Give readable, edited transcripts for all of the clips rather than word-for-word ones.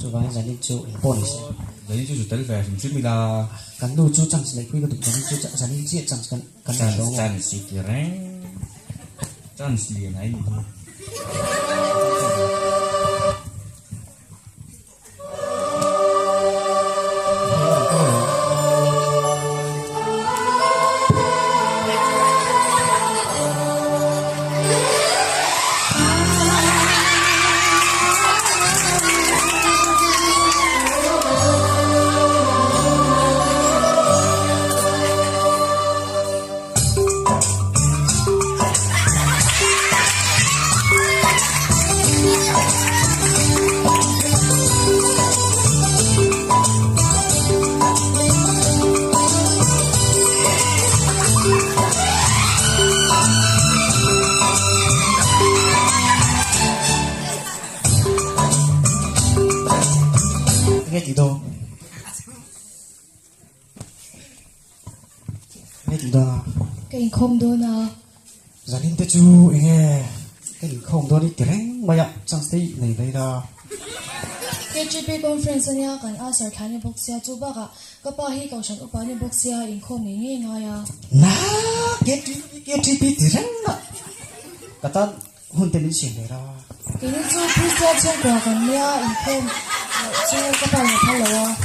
chú vay giờ đi chú police đấy chú tel về chúng chúng mình là cắn đôi chú chẳng lấy quy cái tục chú giờ đi giết chẳng cắn chăn đó chăn xịt rén chăn xịt này nghe gì đâu nghe gì đâu cái không đâu nào giờ đi tới chú nghe cái không đó đi tiếng mà ạ chẳng thấy này đây đó cái GP conference này kan asar khani boxia chu ba ka pa hi kausan upani boxia in khom nge nga ya na cái đi tiếng đó cái ta hôn tên xin này đó cái ni chu prisia chen kwa kan nia in khom chu ka pa ni thalo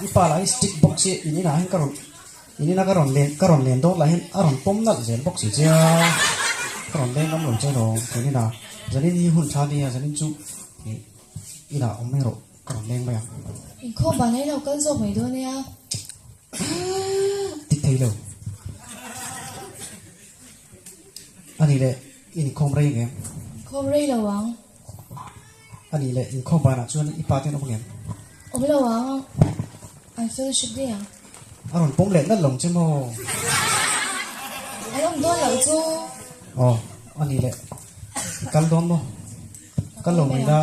ipa lại stick box ini na hen karon len do la hen aron pom na zen box chi ja karon len ngam lon che no ini na jadi ni hun cha dia jadi chu ina omero karon len ba in khom ba nei lo kan zo mai do nia tik thei lo ani le in khom rei nge khom rei lo wang ani le in khom ba na chuan ipa te no nge o lo wang I feel should be aron pom le na long che mo ai long do lo chu ani le kal don mo kal lo mai da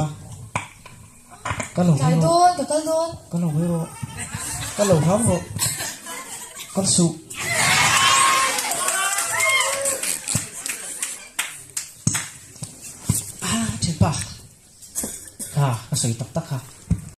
kal lo cái mai don cái con don kal lo mai ro kal lo ham ro kal su trên pa cái sợi tắc tắc ha